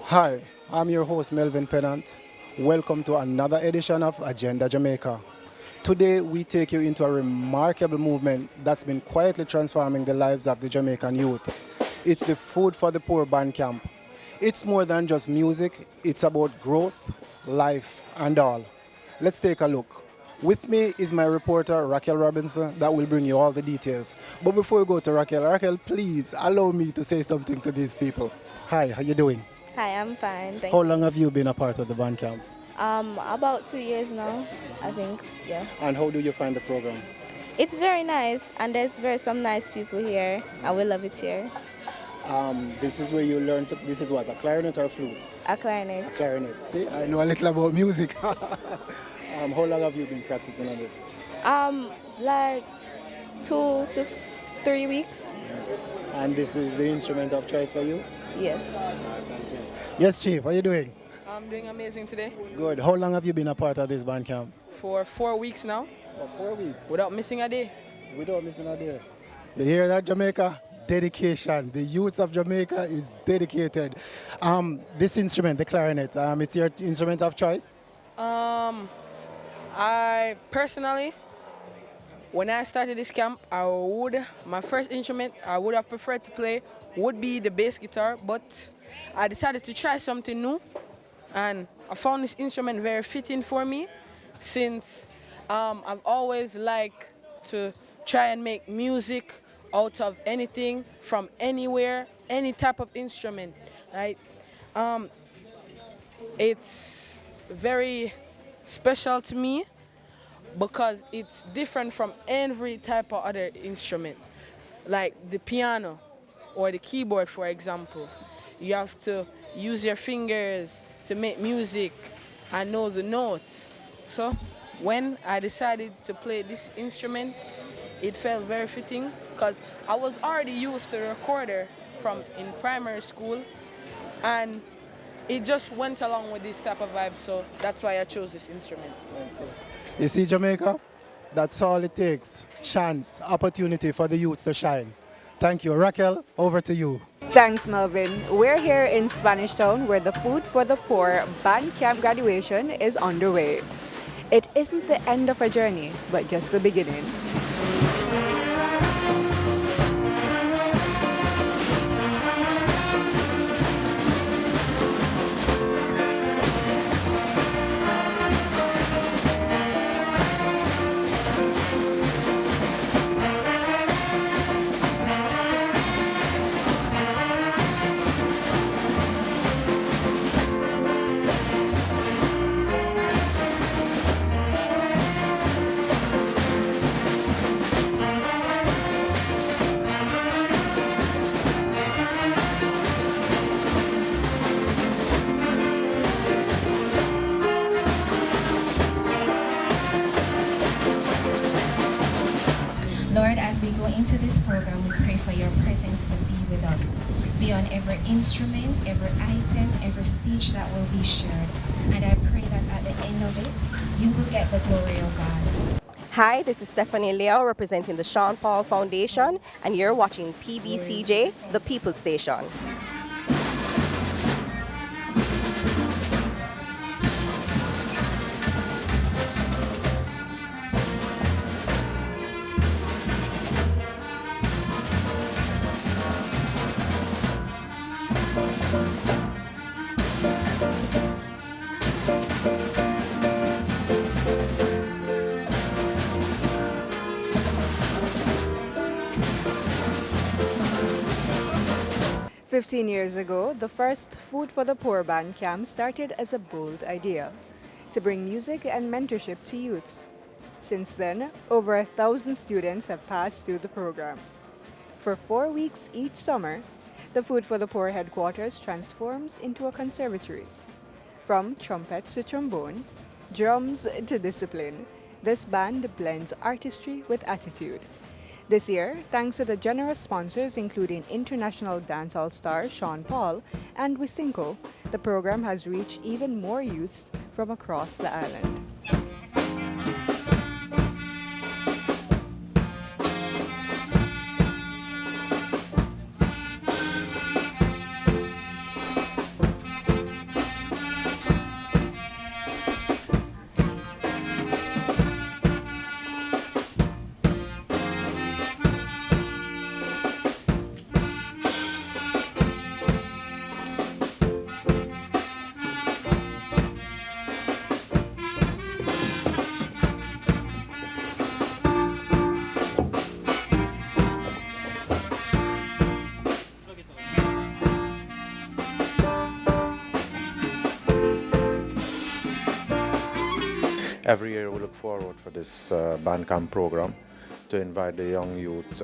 Hi, I'm your host Melvin Pennant. Welcome to another edition of Agenda Jamaica. Today we take you into a remarkable movement that's been quietly transforming the lives of the Jamaican youth. It's the Food for the Poor Band Camp. It's more than just music, it's about growth, life, and all. Let's take a look. With me is my reporter Raquel Robinson that will bring you all the details. But before we go to Raquel, please allow me to say something to these people. Hi, how you doing? Hi, I'm fine. Thank How you. long have you been a part of the band camp? About 2 years now, I think. Yeah. And how do you find the program? It's very nice, and there's very some nice people here. I will love it here. This is where you learn to, this is what, a clarinet or a flute? A clarinet. A clarinet. See, I know a little about music. How long have you been practicing on this? Like 2 to 3 weeks. And this is the instrument of choice for you? Yes. Yes, Chief, how are you doing? I'm doing amazing today. Good. How long have you been a part of this band camp? For 4 weeks now, For 4 weeks. without missing a day. Without missing a day. You hear that, Jamaica? Dedication. The youth of Jamaica is dedicated. This instrument, the clarinet, it's your instrument of choice? I personally, when I started this camp, my first instrument I would have preferred to play would be the bass guitar, but I decided to try something new, and I found this instrument very fitting for me, since I've always liked to try and make music out of anything, from anywhere, any type of instrument, right? It's very special to me because it's different from every type of other instrument, like the piano or the keyboard, for example. You have to use your fingers to make music and know the notes. So when I decided to play this instrument, it felt very fitting because I was already used to the recorder from in primary school, and it just went along with this type of vibe, so that's why I chose this instrument. You see, Jamaica? That's all it takes. Chance, opportunity for the youths to shine. Thank you. Raquel, over to you. Thanks, Melvin. We're here in Spanish Town where the Food for the Poor band camp graduation is underway. It isn't the end of a journey, but just the beginning. 'Lord, as we go into this program, we pray for your presence to be with us, be on every instrument, every item, every speech that will be shared. And I pray that at the end of it, you will get the glory of God. Hi, this is Stephanie Leo representing the Sean Paul Foundation, and you're watching PBCJ, the People Station. 15 years ago, the first Food for the Poor band camp started as a bold idea to bring music and mentorship to youths. Since then, over 1,000 students have passed through the program. For 4 weeks each summer, the Food for the Poor headquarters transforms into a conservatory. From trumpets to trombone, drums to discipline, this band blends artistry with attitude. This year, thanks to the generous sponsors including international dancehall star Sean Paul and Wisinko, the program has reached even more youths from across the island. Every year we look forward for this band camp program to invite the young youth,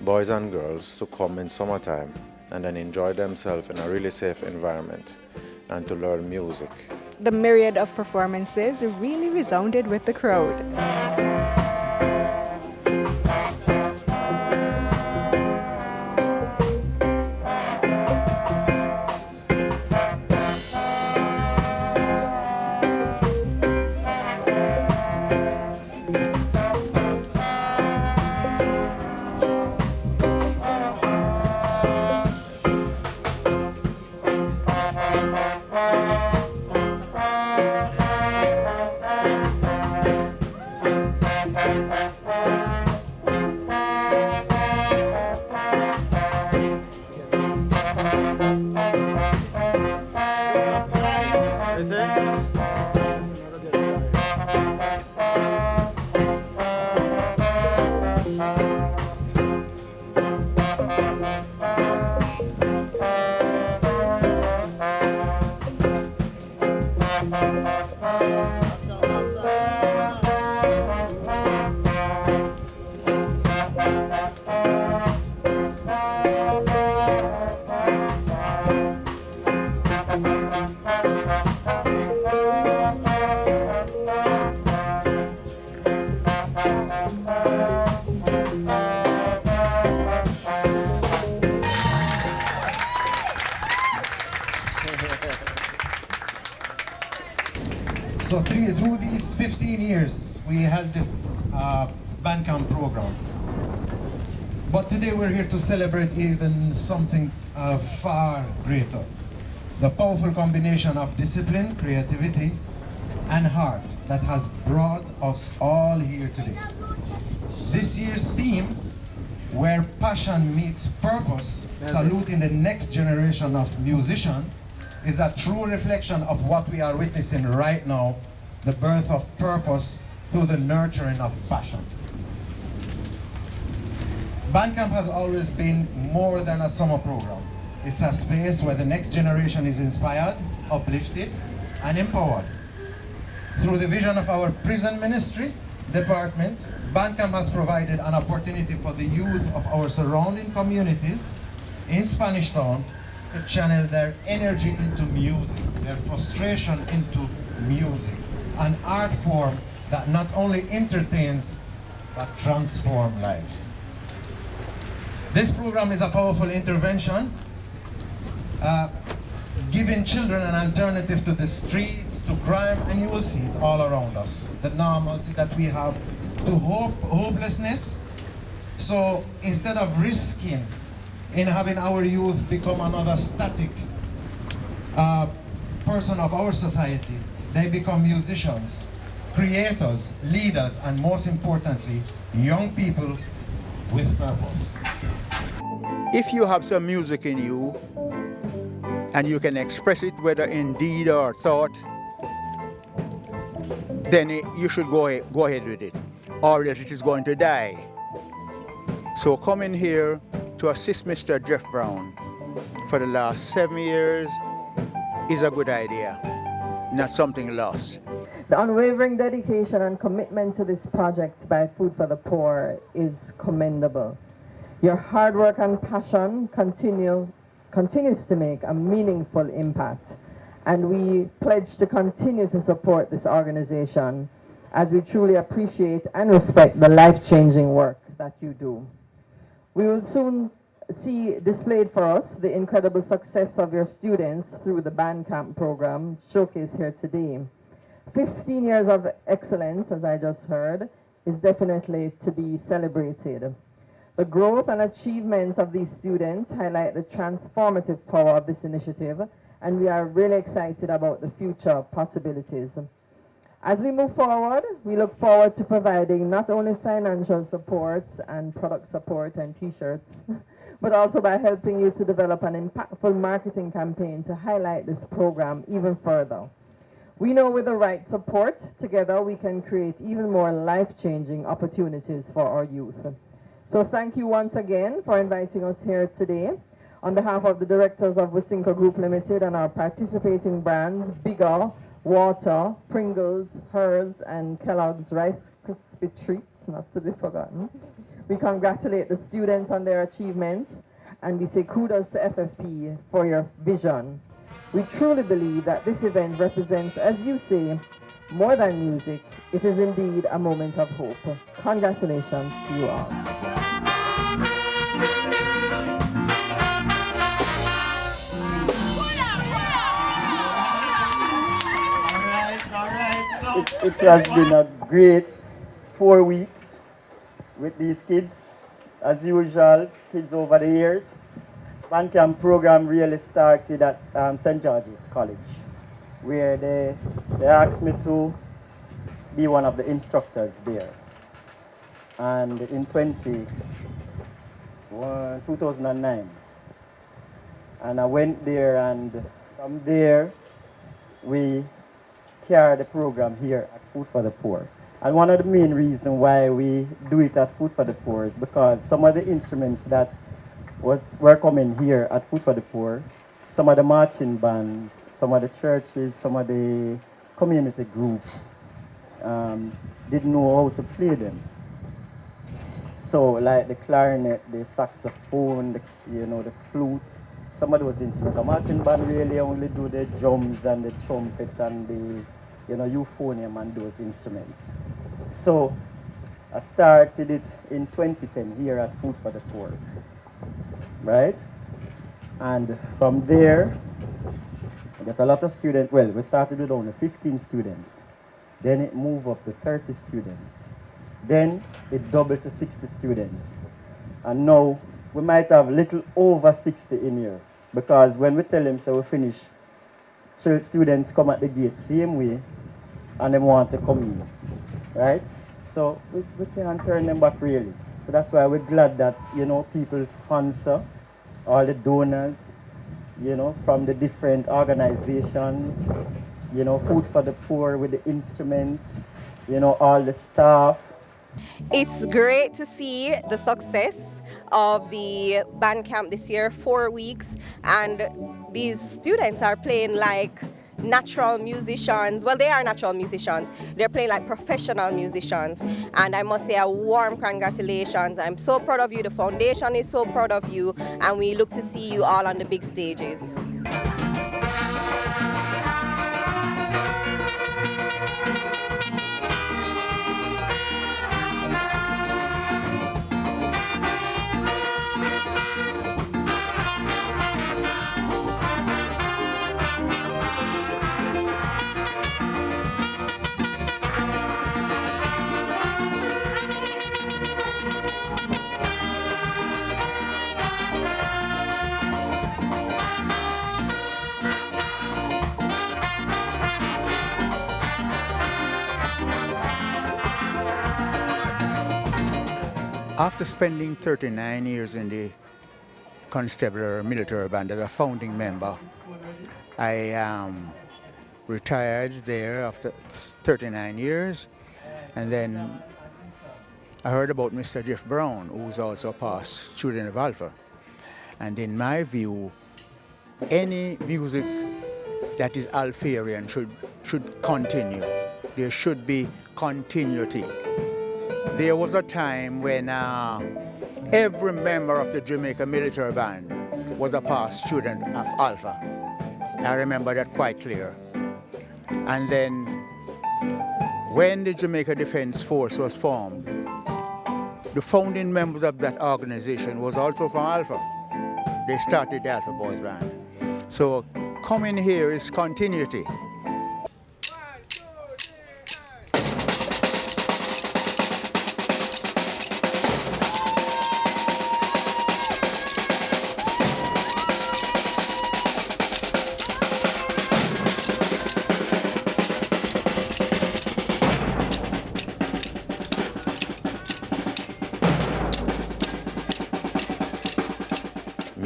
boys and girls, to come in summertime and then enjoy themselves in a really safe environment and to learn music. The myriad of performances really resounded with the crowd. So through these 15 years, we had this Bandcamp program. But today we're here to celebrate even something far greater. The powerful combination of discipline, creativity, and heart that has brought us all here today. This year's theme, where passion meets purpose, saluting the next generation of musicians, is a true reflection of what we are witnessing right now, the birth of purpose through the nurturing of passion. Bandcamp has always been more than a summer program. It's a space where the next generation is inspired, uplifted, and empowered. Through the vision of our prison ministry department, Bandcamp has provided an opportunity for the youth of our surrounding communities in Spanish Town to channel their energy into music, their frustration into music, an art form that not only entertains but transforms lives. This program is a powerful intervention, giving children an alternative to the streets, to crime, and you will see it all around us. The normalcy that we have to hopelessness. So instead of risking in having our youth become another static person of our society, they become musicians, creators, leaders, and most importantly, young people with purpose. If you have some music in you and you can express it whether in deed or thought, then you should go ahead with it, or else it is going to die. So coming here to assist Mr. Jeff Brown for the last 7 years is a good idea, not something lost. The unwavering dedication and commitment to this project by Food for the Poor is commendable. Your hard work and passion continues to make a meaningful impact, and we pledge to continue to support this organization as we truly appreciate and respect the life-changing work that you do. We will soon see displayed for us the incredible success of your students through the Bandcamp program showcased here today. 15 years of excellence, as I just heard, is definitely to be celebrated. The growth and achievements of these students highlight the transformative power of this initiative, and we are really excited about the future possibilities. As we move forward, we look forward to providing not only financial support and product support and t-shirts, but also by helping you to develop an impactful marketing campaign to highlight this program even further. We know with the right support, together we can create even more life-changing opportunities for our youth. So thank you once again for inviting us here today. On behalf of the directors of Wasinko Group Limited and our participating brands, Bigger, water, Pringles, Hers, and Kellogg's Rice Krispie treats, not to be forgotten. We congratulate the students on their achievements, and we say kudos to FFP for your vision. We truly believe that this event represents, as you say, more than music. It is indeed a moment of hope. Congratulations to you all. It has been a great 4 weeks with these kids. As usual, kids over the years. Band camp program really started at St. George's College, where they asked me to be one of the instructors there. And in 2009. And I went there, and from there, we carried the program here at Food for the Poor. And one of the main reasons why we do it at Food for the Poor is because some of the instruments that were coming here at Food for the Poor, some of the marching bands, some of the churches, some of the community groups didn't know how to play them. So like the clarinet, the saxophone, the flute, some of those instruments. The marching band really only do the drums and the trumpet and the euphonium and those instruments. So I started it in 2010 here at Food for the Poor, right? And from there, I got a lot of students. Well, we started with only 15 students. Then it moved up to 30 students. Then it doubled to 60 students. And now we might have a little over 60 in here, because when we tell them, so we finish, so students come at the gate same way, and they want to come in, right? So we can't turn them back really. So that's why we're glad that, people sponsor, all the donors, from the different organizations, Food for the Poor with the instruments, all the staff. It's great to see the success of the band camp this year, 4 weeks, and these students are playing like natural musicians. Well, they are natural musicians. They're playing like professional musicians, and I must say a warm congratulations. I'm so proud of you. The foundation is so proud of you, and we look to see you all on the big stages. After spending 39 years in the Constabulary Military Band as a founding member, I retired there after 39 years, and then I heard about Mr. Jeff Brown, who's also a past student of Alpha. And in my view, any music that is Alpharian should continue. There should be continuity. There was a time when every member of the Jamaica Military Band was a past student of Alpha. I remember that quite clear. And then when the Jamaica Defense Force was formed, the founding members of that organization was also from Alpha. They started the Alpha Boys Band. So coming here is continuity.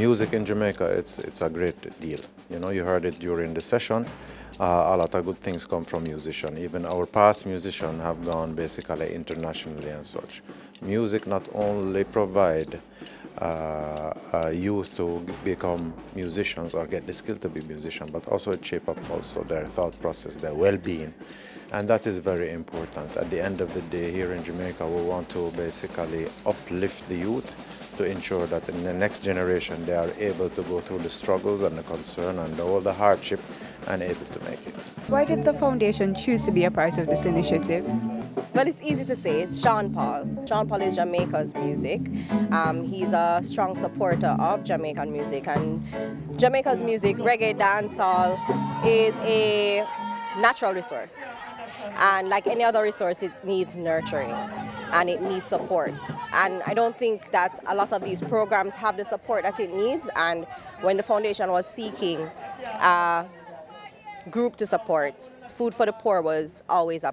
music in Jamaica, it's a great deal. You know, you heard it during the session. A lot of good things come from musicians. Even our past musicians have gone basically internationally and such. Music not only provide youth to become musicians or get the skill to be musicians, but also it shape up also their thought process, their well-being. And that is very important. At the end of the day, here in Jamaica, we want to basically uplift the youth to ensure that in the next generation they are able to go through the struggles and the concern and all the hardship and able to make it. Why did the foundation choose to be a part of this initiative? Well, it's easy to say. It's Sean Paul. Sean Paul is Jamaica's music. He's a strong supporter of Jamaican music, and Jamaica's music, reggae, dancehall, is a natural resource. And like any other resource, it needs nurturing and it needs support. And I don't think that a lot of these programs have the support that it needs. And when the foundation was seeking a group to support, Food for the Poor was always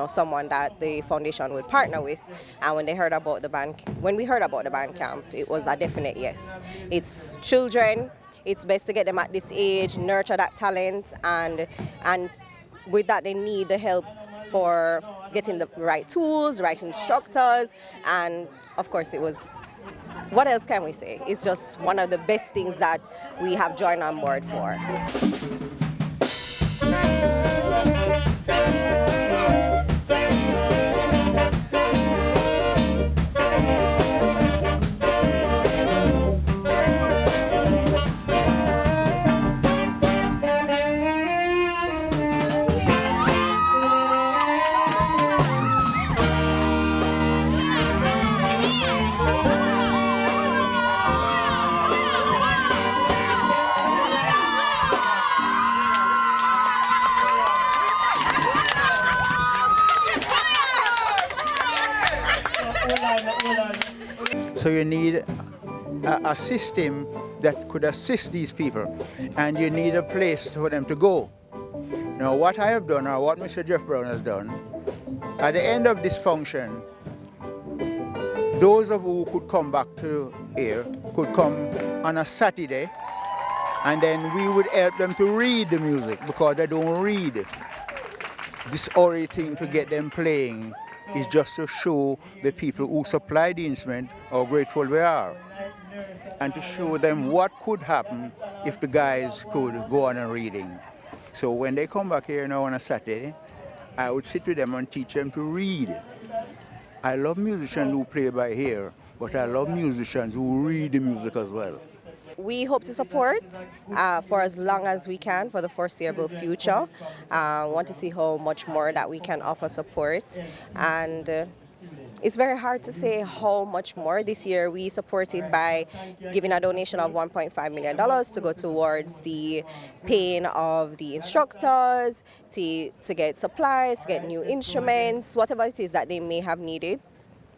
someone that the foundation would partner with. And when we heard about the band camp, it was a definite yes. It's children. It's best to get them at this age, nurture that talent, and with that, they need the help for getting the right tools, right instructors, and of course what else can we say? It's just one of the best things that we have joined on board for. So you need a system that could assist these people, and you need a place for them to go. Now, what I have done, or what Mr. Jeff Brown has done, at the end of this function, those of who could come back to here could come on a Saturday, and then we would help them to read the music, because they don't read. This only thing to get them playing is just to show the people who supply the instrument how grateful we are, and to show them what could happen if the guys could go on a reading. So when they come back here now on a Saturday, I would sit with them and teach them to read. I love musicians who play by ear, but I love musicians who read the music as well. We hope to support for as long as we can for the foreseeable future. Want to see how much more that we can offer support. And it's very hard to say how much more. This year we supported by giving a donation of $1.5 million to go towards the paying of the instructors, to get supplies, to get new instruments, whatever it is that they may have needed.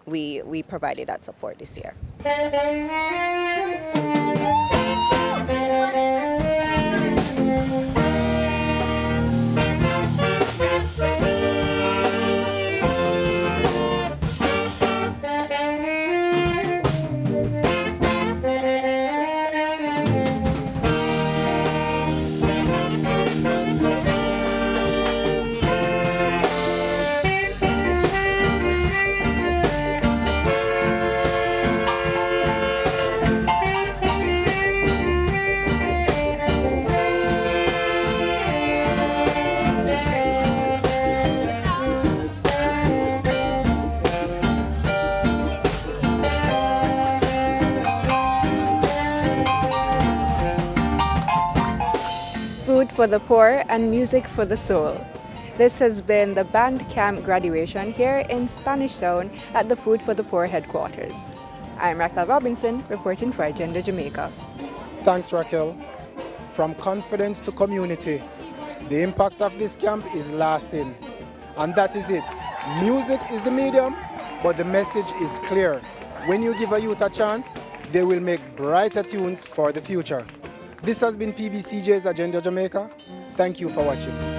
We provided that support this year. Food for the Poor and Music for the Soul. This has been the band camp graduation here in Spanish Town at the Food for the Poor headquarters. I'm Raquel Robinson, reporting for Agenda Jamaica. Thanks, Raquel. From confidence to community, the impact of this camp is lasting. And that is it. Music is the medium, but the message is clear. When you give a youth a chance, they will make brighter tunes for the future. This has been PBCJ's Agenda Jamaica. Thank you for watching.